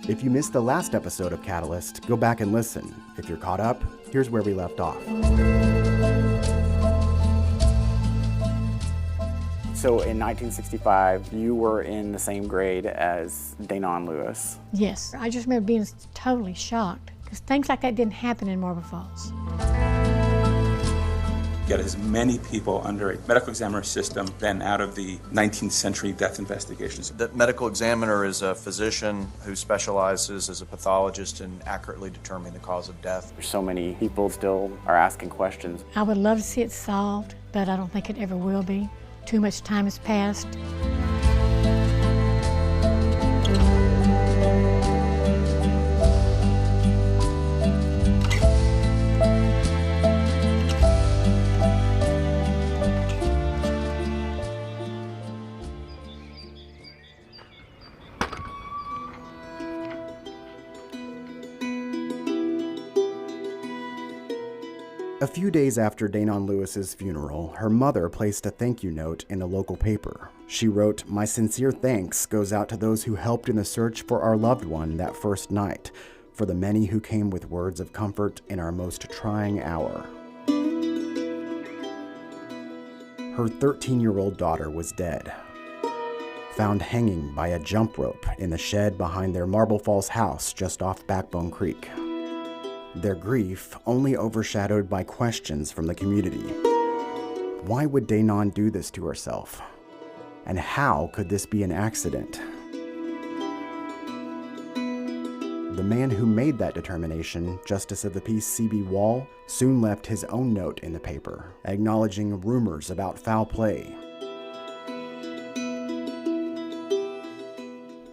If you missed the last episode of Catalyst, go back and listen. If you're caught up, here's where we left off. So in 1965, you were in the same grade as Danon Lewis. Yes, I just remember being totally shocked because things like that didn't happen in Marble Falls. Get as many people under a medical examiner system than out of the 19th century death investigations. The medical examiner is a physician who specializes as a pathologist in accurately determining the cause of death. So many people still are asking questions. I would love to see it solved, but I don't think it ever will be. Too much time has passed. A few days after Danon Lewis's funeral, her mother placed a thank you note in the local paper. She wrote, "My sincere thanks goes out to those who helped in the search for our loved one that first night, for the many who came with words of comfort in our most trying hour." Her 13-year-old daughter was dead, found hanging by a jump rope in the shed behind their Marble Falls house just off Backbone Creek. Their grief only overshadowed by questions from the community. Why would Danon do this to herself? And how could this be an accident? The man who made that determination, Justice of the Peace C.B. Wall, soon left his own note in the paper, acknowledging rumors about foul play.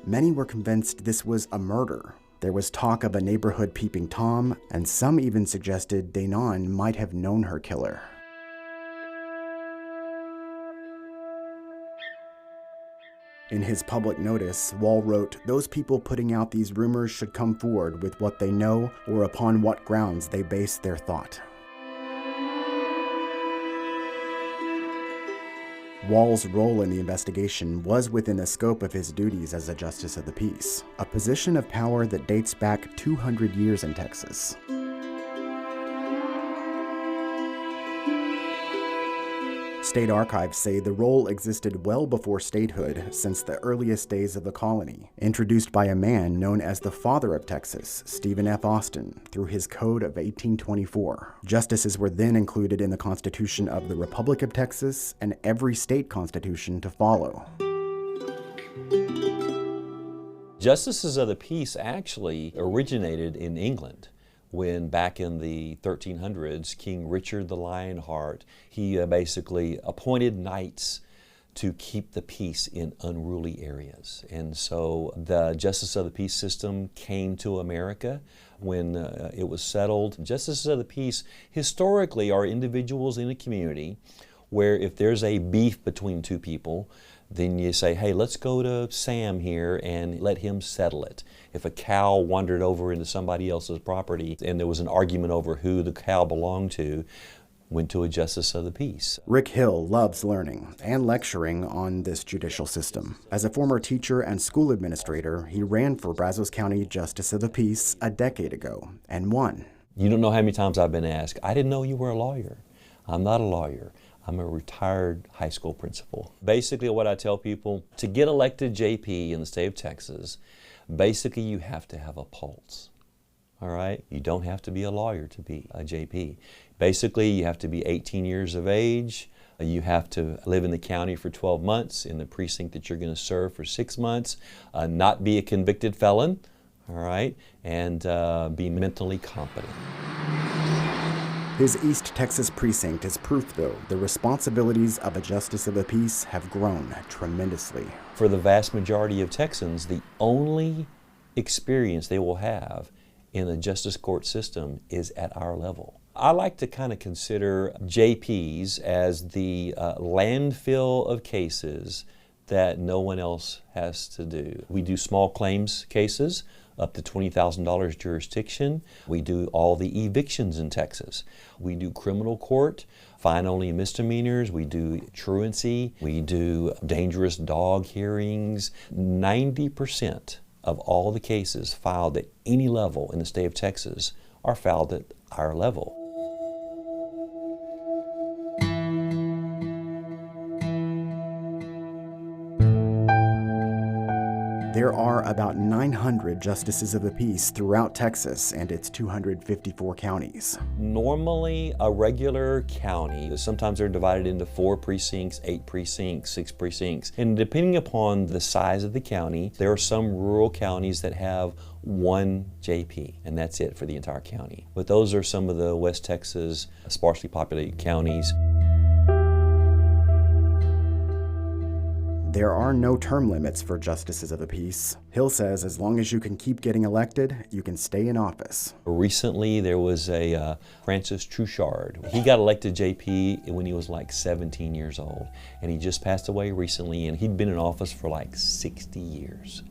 Many were convinced this was a murder. There was talk of a neighborhood peeping Tom, and some even suggested Danon might have known her killer. In his public notice, Wall wrote, "Those people putting out these rumors should come forward with what they know or upon what grounds they base their thought." Wall's role in the investigation was within the scope of his duties as a Justice of the Peace, a position of power that dates back 200 years in Texas. State archives say the role existed well before statehood, since the earliest days of the colony, introduced by a man known as the Father of Texas, Stephen F. Austin, through his Code of 1824. Justices were then included in the Constitution of the Republic of Texas and every state constitution to follow. Justices of the Peace actually originated in England. When back in the 1300s, King Richard the Lionheart, he basically appointed knights to keep the peace in unruly areas. And so the Justice of the Peace system came to America when it was settled. Justices of the Peace historically are individuals in a community where if there's a beef between two people, then you say, hey, let's go to Sam here and let him settle it. If a cow wandered over into somebody else's property and there was an argument over who the cow belonged to, went to a Justice of the Peace. Rick Hill loves learning and lecturing on this judicial system. As a former teacher and school administrator, he ran for Brazos County Justice of the Peace a decade ago and won. You don't know how many times I've been asked, I didn't know you were a lawyer. I'm not a lawyer. I'm a retired high school principal. Basically what I tell people, to get elected JP in the state of Texas, basically you have to have a pulse, all right? You don't have to be a lawyer to be a JP. Basically you have to be 18 years of age, you have to live in the county for 12 months, in the precinct that you're going to serve for 6 months, not be a convicted felon, all right, and be mentally competent. His East Texas precinct is proof, though, the responsibilities of a Justice of the Peace have grown tremendously. For the vast majority of Texans, the only experience they will have in the justice court system is at our level. I like to kind of consider JPs as the landfill of cases that no one else has to do. We do small claims cases, up to $20,000 jurisdiction. We do all the evictions in Texas. We do criminal court, fine only misdemeanors. We do truancy. We do dangerous dog hearings. 90% of all the cases filed at any level in the state of Texas are filed at our level. There are about 900 justices of the peace throughout Texas and its 254 counties. Normally, a regular county, sometimes they're divided into 4 precincts, 8 precincts, 6 precincts. And depending upon the size of the county, there are some rural counties that have 1 JP, and that's it for the entire county. But those are some of the West Texas sparsely populated counties. There are no term limits for justices of the peace. Hill says as long as you can keep getting elected, you can stay in office. Recently, there was a Francis Truchard. He got elected JP when he was like 17 years old, and he just passed away recently, and he'd been in office for like 60 years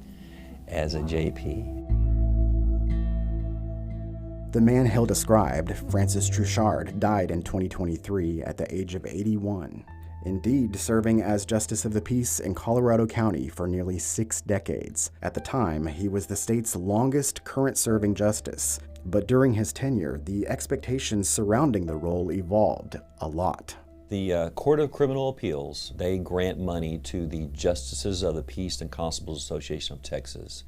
as a JP. The man Hill described, Francis Truchard, died in 2023 at the age of 81. Indeed, serving as Justice of the Peace in Colorado County for nearly 6 decades. At the time, he was the state's longest current-serving justice, but during his tenure, the expectations surrounding the role evolved a lot. The Court of Criminal Appeals, they grant money to the Justices of the Peace and Constables Association of Texas.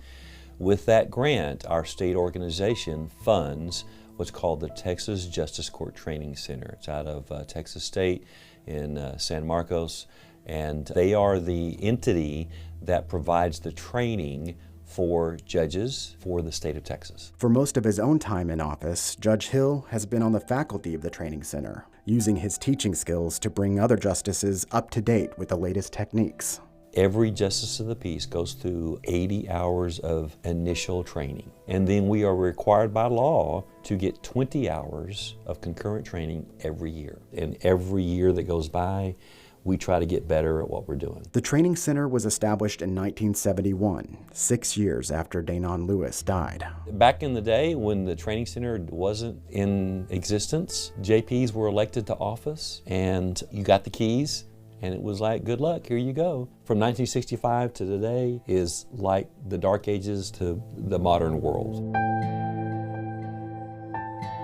With that grant, our state organization funds what's called the Texas Justice Court Training Center. It's out of Texas State in San Marcos, and they are the entity that provides the training for judges for the state of Texas. For most of his own time in office, Judge Hill has been on the faculty of the training center, using his teaching skills to bring other justices up to date with the latest techniques. Every Justice of the Peace goes through 80 hours of initial training. And then we are required by law to get 20 hours of concurrent training every year. And every year that goes by, we try to get better at what we're doing. The training center was established in 1971, 6 years after Danon Lewis died. Back in the day when the training center wasn't in existence, JPs were elected to office and you got the keys. And it was like, good luck, here you go. From 1965 to today is like the dark ages to the modern world.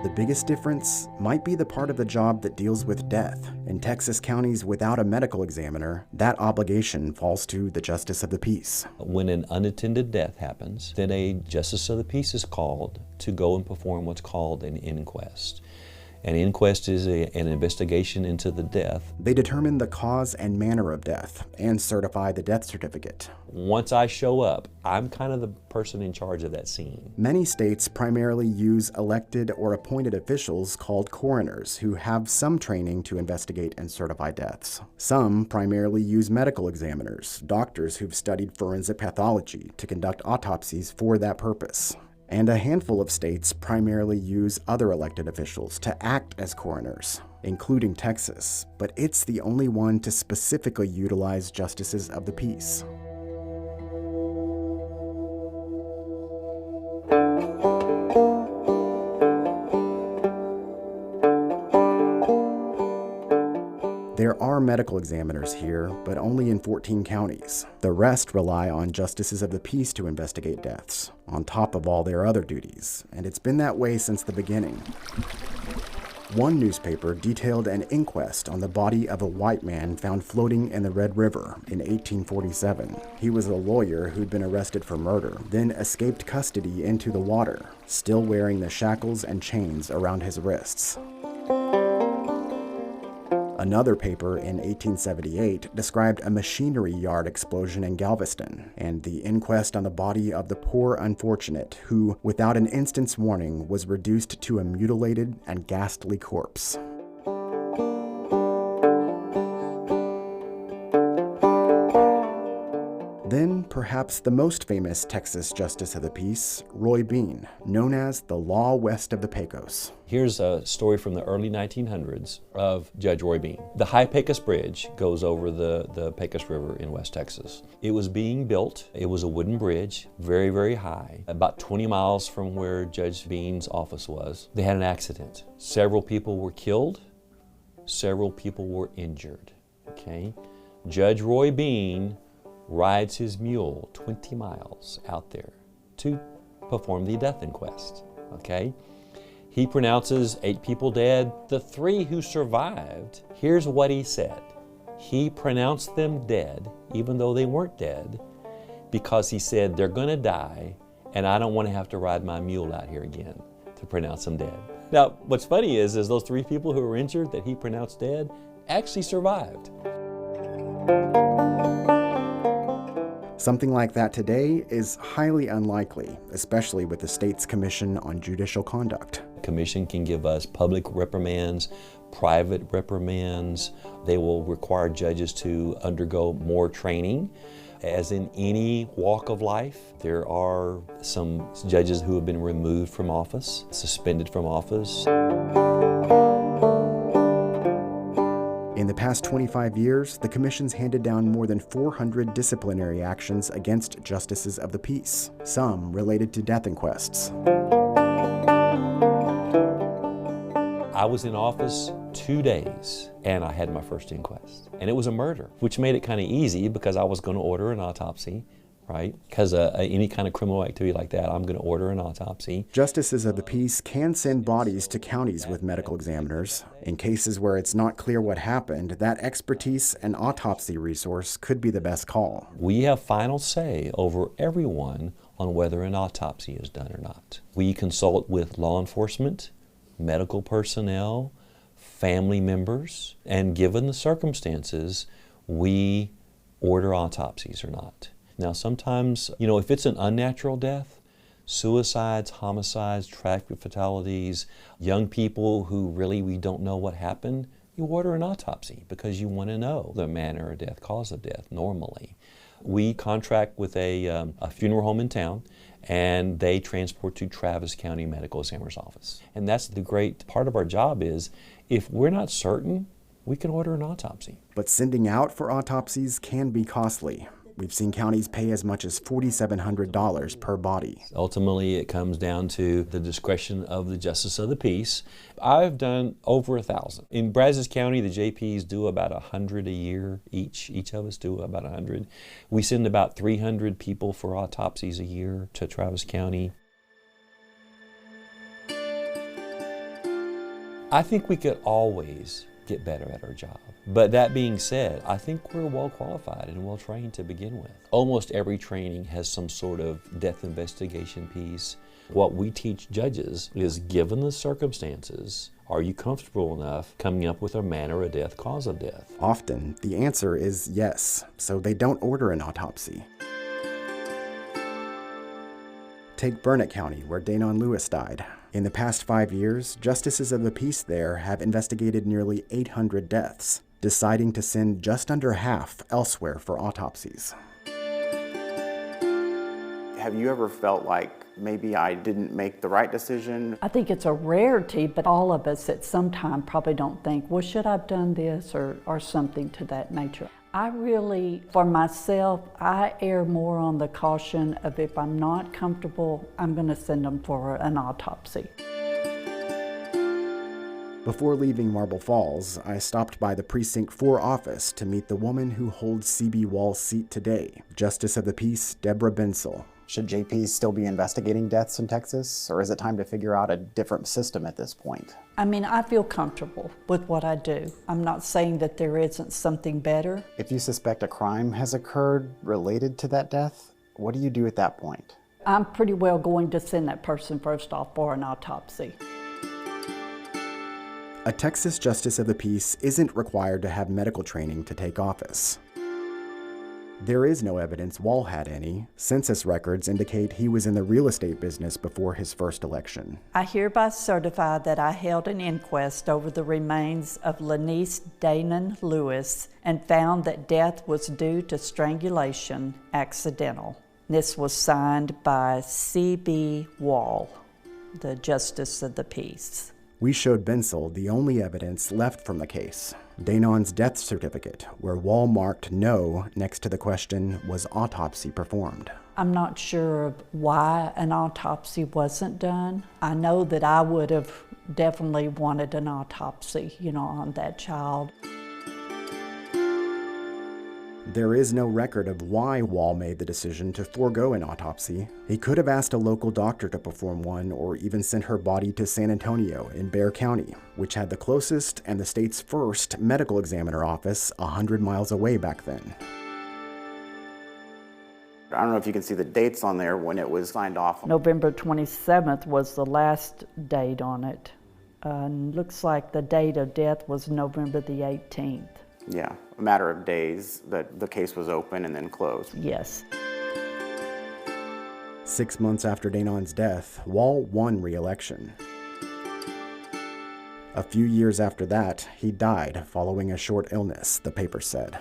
The biggest difference might be the part of the job that deals with death. In Texas counties without a medical examiner, that obligation falls to the Justice of the Peace. When an unattended death happens, then a Justice of the Peace is called to go and perform what's called an inquest. An inquest is an investigation into the death. They determine the cause and manner of death and certify the death certificate. Once I show up, I'm kind of the person in charge of that scene. Many states primarily use elected or appointed officials called coroners who have some training to investigate and certify deaths. Some primarily use medical examiners, doctors who've studied forensic pathology to conduct autopsies for that purpose. And a handful of states primarily use other elected officials to act as coroners, including Texas, but it's the only one to specifically utilize justices of the peace. There are medical examiners here, but only in 14 counties. The rest rely on justices of the peace to investigate deaths, on top of all their other duties, and it's been that way since the beginning. One newspaper detailed an inquest on the body of a white man found floating in the Red River in 1847. He was a lawyer who'd been arrested for murder, then escaped custody into the water, still wearing the shackles and chains around his wrists. Another paper in 1878 described a machinery yard explosion in Galveston and the inquest on the body of the poor unfortunate who, without an instant's warning, was reduced to a mutilated and ghastly corpse. Then, perhaps the most famous Texas Justice of the Peace, Roy Bean, known as the Law West of the Pecos. Here's a story from the early 1900s of Judge Roy Bean. The High Pecos Bridge goes over the Pecos River in West Texas. It was being built. It was a wooden bridge, very, very high, about 20 miles from where Judge Bean's office was. They had an accident. Several people were killed. Several people were injured, okay? Judge Roy Bean rides his mule 20 miles out there to perform the death inquest, okay? He pronounces 8 people dead. The 3 who survived, here's what he said. He pronounced them dead, even though they weren't dead, because he said they're gonna die, and I don't want to have to ride my mule out here again to pronounce them dead. Now, what's funny is those 3 people who were injured that he pronounced dead actually survived. Something like that today is highly unlikely, especially with the state's Commission on Judicial Conduct. The commission can give us public reprimands, private reprimands. They will require judges to undergo more training. As in any walk of life, there are some judges who have been removed from office, suspended from office. In the past 25 years, the Commission's handed down more than 400 disciplinary actions against justices of the peace, some related to death inquests. I was in office 2 days and I had my first inquest. And it was a murder, which made it kind of easy because I was going to order an autopsy, right? Because any kind of criminal activity like that, I'm going to order an autopsy. Justices of the peace can send bodies to counties with medical examiners. In cases where it's not clear what happened, that expertise and autopsy resource could be the best call. We have final say over everyone on whether an autopsy is done or not. We consult with law enforcement, medical personnel, family members, and given the circumstances, we order autopsies or not. Now sometimes, if it's an unnatural death, suicides, homicides, traffic fatalities, young people who really we don't know what happened, you order an autopsy because you want to know the manner of death, cause of death normally. We contract with a funeral home in town, and they transport to Travis County Medical Examiner's Office. And that's the great part of our job is, if we're not certain, we can order an autopsy. But sending out for autopsies can be costly. We've seen counties pay as much as $4,700 per body. Ultimately, it comes down to the discretion of the Justice of the Peace. I've done over 1,000. In Brazos County, the JPs do about 100 a year each. Each of us do about 100. We send about 300 people for autopsies a year to Travis County. I think we could always get better at our job. But that being said, I think we're well qualified and well trained to begin with. Almost every training has some sort of death investigation piece. What we teach judges is, given the circumstances, are you comfortable enough coming up with a manner of death, cause of death? Often, the answer is yes, so they don't order an autopsy. Take Burnett County, where Danon Lewis died. In the past 5 years, justices of the peace there have investigated nearly 800 deaths, deciding to send just under half elsewhere for autopsies. Have you ever felt like maybe I didn't make the right decision? I think it's a rarity, but all of us at some time probably don't think, well, should I have done this or something to that nature. I really, for myself, I err more on the caution of if I'm not comfortable, I'm going to send them for an autopsy. Before leaving Marble Falls, I stopped by the Precinct 4 office to meet the woman who holds C.B. Wall's seat today, Justice of the Peace Deborah Bensel. Should JPs still be investigating deaths in Texas, or is it time to figure out a different system at this point? I mean, I feel comfortable with what I do. I'm not saying that there isn't something better. If you suspect a crime has occurred related to that death, what do you do at that point? I'm pretty well going to send that person first off for an autopsy. A Texas Justice of the Peace isn't required to have medical training to take office. There is no evidence Wall had any. Census records indicate he was in the real estate business before his first election. I hereby certify that I held an inquest over the remains of Lanice Danon Lewis and found that death was due to strangulation, accidental. This was signed by C.B. Wall, the Justice of the Peace. We showed Bensel the only evidence left from the case, Danon's death certificate, where Wall marked no next to the question, was autopsy performed? I'm not sure of why an autopsy wasn't done. I know that I would have definitely wanted an autopsy, on that child. There is no record of why Wall made the decision to forego an autopsy. He could have asked a local doctor to perform one or even sent her body to San Antonio in Bexar County, which had the closest and the state's first medical examiner office 100 miles away back then. I don't know if you can see the dates on there when it was signed off. November 27th was the last date on it. Looks like the date of death was November the 18th. Yeah, a matter of days that the case was open and then closed. Yes. 6 months after Danon's death, Wall won re-election. A few years after that, he died following a short illness, the paper said.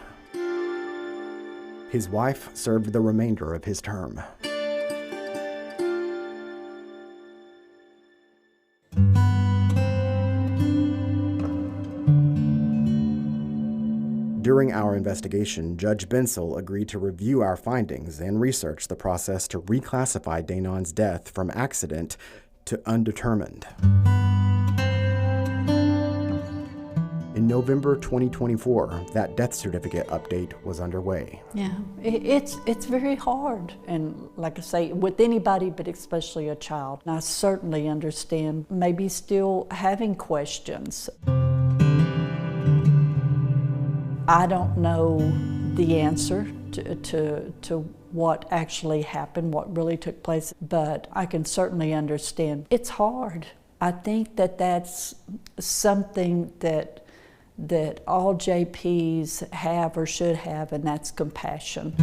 His wife served the remainder of his term. During our investigation, Judge Bensel agreed to review our findings and research the process to reclassify Danon's death from accident to undetermined. In November 2024, that death certificate update was underway. Yeah, it's very hard. And like I say, with anybody, but especially a child. And I certainly understand maybe still having questions. I don't know the answer to what actually happened, what really took place, but I can certainly understand. It's hard. I think that's something that all JPs have or should have, and that's compassion.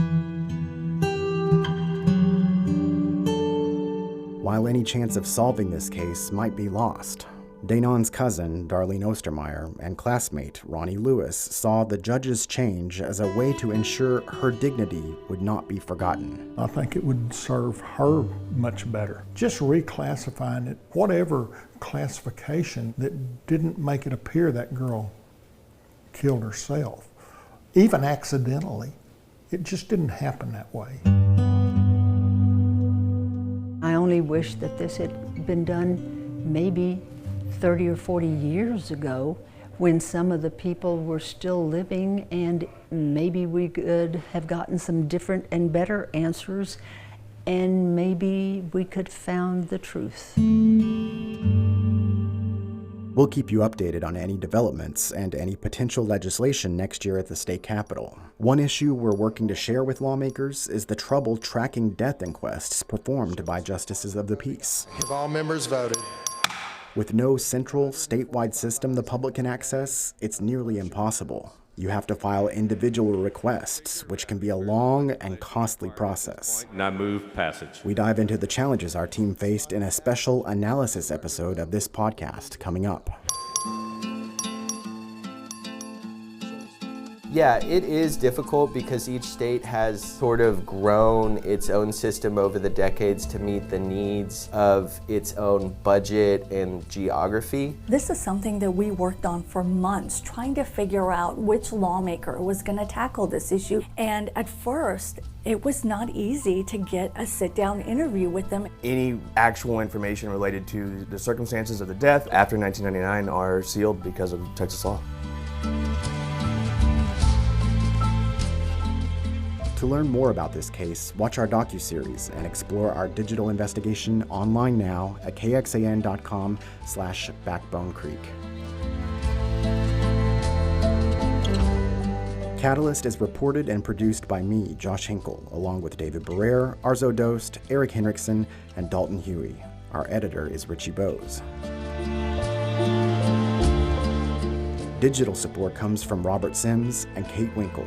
While any chance of solving this case might be lost, Danon's cousin, Darlene Ostermeyer, and classmate, Ronnie Lewis, saw the judge's change as a way to ensure her dignity would not be forgotten. I think it would serve her much better. Just reclassifying it, whatever classification that didn't make it appear that girl killed herself, even accidentally. It just didn't happen that way. I only wish that this had been done maybe 30 or 40 years ago when some of the people were still living, and maybe we could have gotten some different and better answers, and maybe we could have found the truth. We'll keep you updated on any developments and any potential legislation next year at the state capitol. One issue we're working to share with lawmakers is the trouble tracking death inquests performed by justices of the peace. Have all members voted? With no central, statewide system the public can access, it's nearly impossible. You have to file individual requests, which can be a long and costly process. And I move passage. We dive into the challenges our team faced in a special analysis episode of this podcast coming up. Yeah, it is difficult because each state has sort of grown its own system over the decades to meet the needs of its own budget and geography. This is something that we worked on for months, trying to figure out which lawmaker was going to tackle this issue. And at first, it was not easy to get a sit-down interview with them. Any actual information related to the circumstances of the death after 1999 are sealed because of Texas law. To learn more about this case, watch our docuseries and explore our digital investigation online now at kxan.com/Backbone Creek. Catalyst is reported and produced by me, Josh Hinkle, along with David Barrere, Arzo Dost, Eric Henriksen, and Dalton Huey. Our editor is Richie Bose. Digital support comes from Robert Sims and Kate Winkle.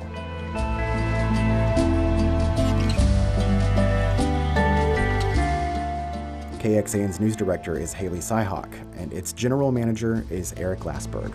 KXAN's news director is Haley Syhawk, and its general manager is Eric Glassberg.